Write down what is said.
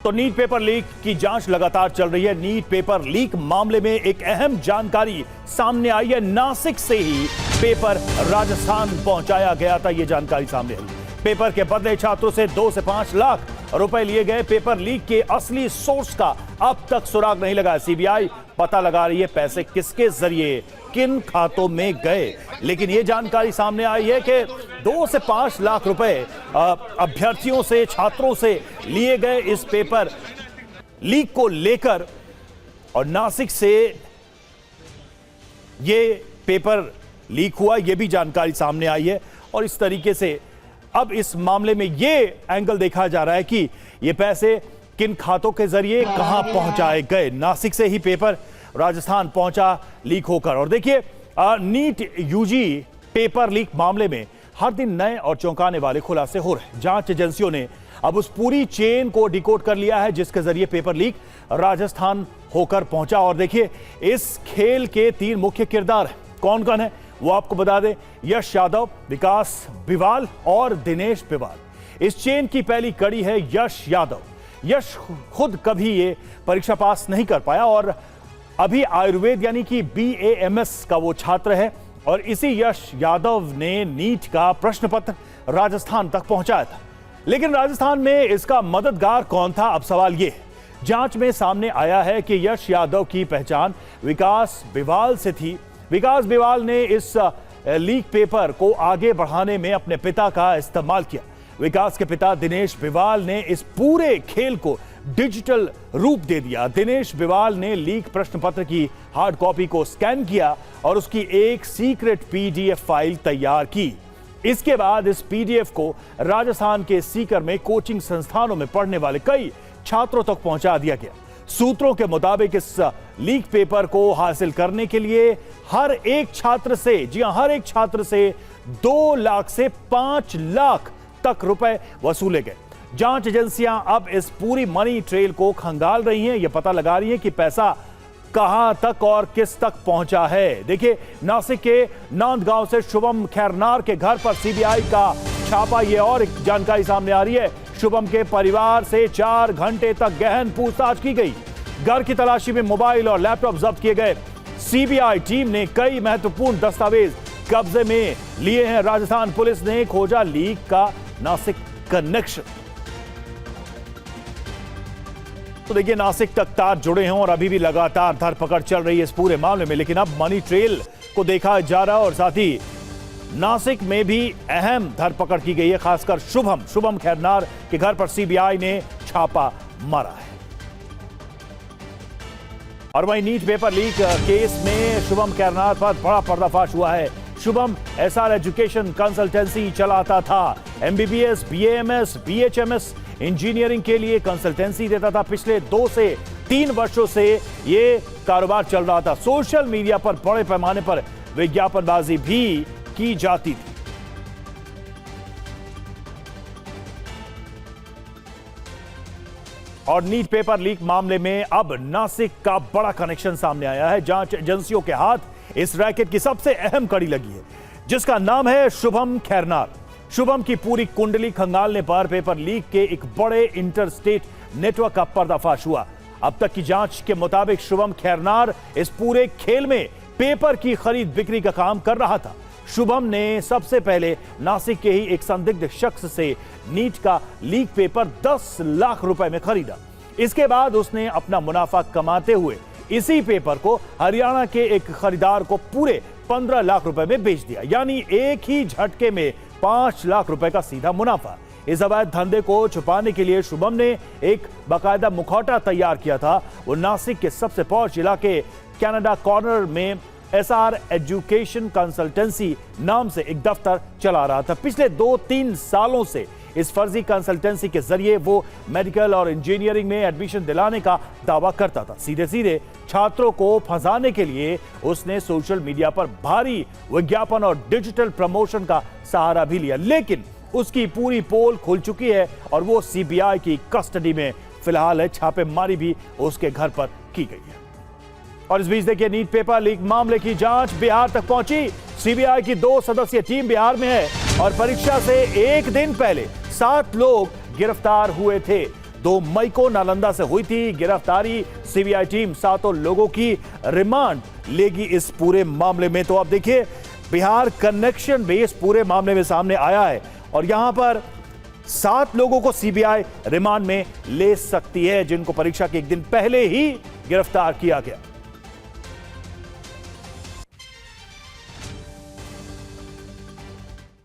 तो NEET paper leak की जांच लगातार चल रही है। नीट पेपर लीक मामले में एक अहम जानकारी सामने आई है। नासिक से ही पेपर राजस्थान पहुंचाया गया था, यह जानकारी सामने आई। पेपर के बदले छात्रों से 2 से 5 लाख रुपए लिए गए। पेपर लीक के असली सोर्स का अब तक सुराग नहीं लगा। सीबीआई पता लगा रही है पैसे किसके जरिए किन खातों में गए, लेकिन यह जानकारी सामने आई है कि 2 से 5 लाख रुपए अभ्यर्थियों से, छात्रों से लिए गए इस पेपर लीक को लेकर। और नासिक से यह पेपर लीक हुआ, यह भी जानकारी सामने आई है। और इस तरीके से अब इस मामले में यह एंगल देखा जा रहा है कि यह पैसे किन खातों के जरिए कहां पहुंचाए गए। नासिक से ही पेपर राजस्थान पहुंचा लीक होकर। और देखिए, नीट यूजी पेपर लीक मामले में हर दिन नए और चौंकाने वाले खुलासे हो रहे हैं। जांच एजेंसियों ने अब उस पूरी चेन को डिकोड कर लिया है जिसके जरिए पेपर लीक राजस्थान होकर पहुंचा। और देखिए, इस खेल के 3 मुख्य किरदार हैं। कौन कौन है वो आपको बता दें। यश यादव, विकास बिवाल और दिनेश बिवाल। इस चेन की पहली कड़ी है यश यादव। यश खुद कभी ये परीक्षा पास नहीं कर पाया और अभी आयुर्वेद यानी कि BAMS का वो छात्र है। और इसी यश यादव ने नीट का प्रश्न पत्र राजस्थान तक पहुंचाया था। लेकिन राजस्थान में इसका मददगार कौन था, अब सवाल ये है। जांच में सामने आया है कि यश यादव की पहचान विकास बिवाल से थी। विकास बिवाल ने इस लीक पेपर को आगे बढ़ाने में अपने पिता का इस्तेमाल किया। विकास के पिता दिनेश बिवाल ने इस पूरे खेल को डिजिटल रूप दे दिया। दिनेश बिवाल ने लीक प्रश्न पत्र की हार्ड कॉपी को स्कैन किया और उसकी एक सीक्रेट PDF फाइल तैयार की। इसके बाद इस PDF को राजस्थान के सीकर में कोचिंग संस्थानों में पढ़ने वाले कई छात्रों तक पहुंचा दिया गया। सूत्रों के मुताबिक इस लीक पेपर को हासिल करने के लिए हर एक छात्र से, जी हां, हर एक छात्र से 2 लाख से 5 लाख तक रुपए वसूले गए। जांच एजेंसियां अब इस पूरी मनी ट्रेल को खंगाल रही हैं। यह पता लगा रही हैं कि पैसा कहां तक और किस तक पहुंचा है। देखिए, नासिक के नांदगांव से शुभम खैरनार के घर पर सीबीआई का छापा। यह और एक जानकारी सामने आ रही है। शुभम के परिवार से 4 घंटे तक गहन पूछताछ की गई। घर की तलाशी में मोबाइल और लैपटॉप जब्त किए गए। सीबीआई टीम ने कई महत्वपूर्ण दस्तावेज कब्जे में लिए हैं। राजस्थान पुलिस ने खोजा लीक का नासिक कनेक्शन। तो देखिए, नासिक तक तार जुड़े हैं और अभी भी लगातार धरपकड़ चल रही है इस पूरे मामले में। लेकिन अब मनी ट्रेल को देखा जा रहा है और साथ ही नासिक में भी अहम धरपकड़ की गई है। खासकर शुभम खैरनार के घर पर सीबीआई ने छापा मारा है। और वहीं नीट पेपर लीक केस में शुभम खैरनार पर बड़ा पर्दाफाश हुआ है। शुभम SR एजुकेशन कंसल्टेंसी चलाता था। MBBS, BAMS, BHMS इंजीनियरिंग के लिए कंसल्टेंसी देता था। पिछले 2 से 3 वर्षों से यह कारोबार चल रहा था। सोशल मीडिया पर बड़े पैमाने पर विज्ञापनबाजी भी की जाती थी। और नीट पेपर लीक मामले में अब नासिक का बड़ा कनेक्शन सामने आया है। जांच एजेंसियों के हाथ इस रैकेट की सबसे अहम कड़ी लगी है, जिसका नाम है शुभम खैरनार। शुभम की पूरी कुंडली खंगालने पर पेपर लीक के एक बड़े इंटरस्टेट नेटवर्क का पर्दाफाश हुआ। अब तक की जांच के मुताबिक शुभम खैरनार इस पूरे खेल में पेपर की खरीद बिक्री का काम कर रहा था। शुभम ने सबसे पहले नासिक के ही एक संदिग्ध शख्स से नीट का लीक पेपर 10 लाख रुपए में खरीदा। इसके बाद उसने अपना मुनाफा कमाते हुए इसी पेपर को हरियाणा के एक खरीदार को पूरे 15 लाख रुपए में बेच दिया। यानी एक ही झटके में 5 लाख रुपए का सीधा मुनाफा। इस अवैध धंधे को छुपाने के लिए शुभम ने एक बाकायदा मुखौटा तैयार किया था। वो नासिक के सबसे पॉश इलाके कनाडा कॉर्नर में SR एजुकेशन कंसल्टेंसी नाम से एक दफ्तर चला रहा था। पिछले 2-3 सालों से इस फर्जी कंसल्टेंसी के जरिए वो मेडिकल और इंजीनियरिंग में एडमिशन दिलाने का दावा करता था। सीधे सीधे छात्रों को फंसाने के लिए उसने सोशल मीडिया पर भारी विज्ञापन और डिजिटल प्रमोशन का सहारा भी लिया। लेकिन उसकी पूरी पोल खुल चुकी है और वो सीबीआई की कस्टडी में फिलहाल है। छापेमारी भी उसके घर पर की गई है। और इस बीच देखिए, नीट पेपर लीक मामले की जांच बिहार तक पहुंची। सीबीआई की 2 सदस्यीय टीम बिहार में है और परीक्षा से एक दिन पहले 7 लोग गिरफ्तार हुए थे। 2 मई को नालंदा से हुई थी गिरफ्तारी। सीबीआई टीम 7 लोगों की रिमांड लेगी इस पूरे मामले में। तो अब देखिए, बिहार कनेक्शन भी इस पूरे मामले में सामने आया है और यहां पर 7 लोगों को सीबीआई रिमांड में ले सकती है, जिनको परीक्षा के एक दिन पहले ही गिरफ्तार किया गया।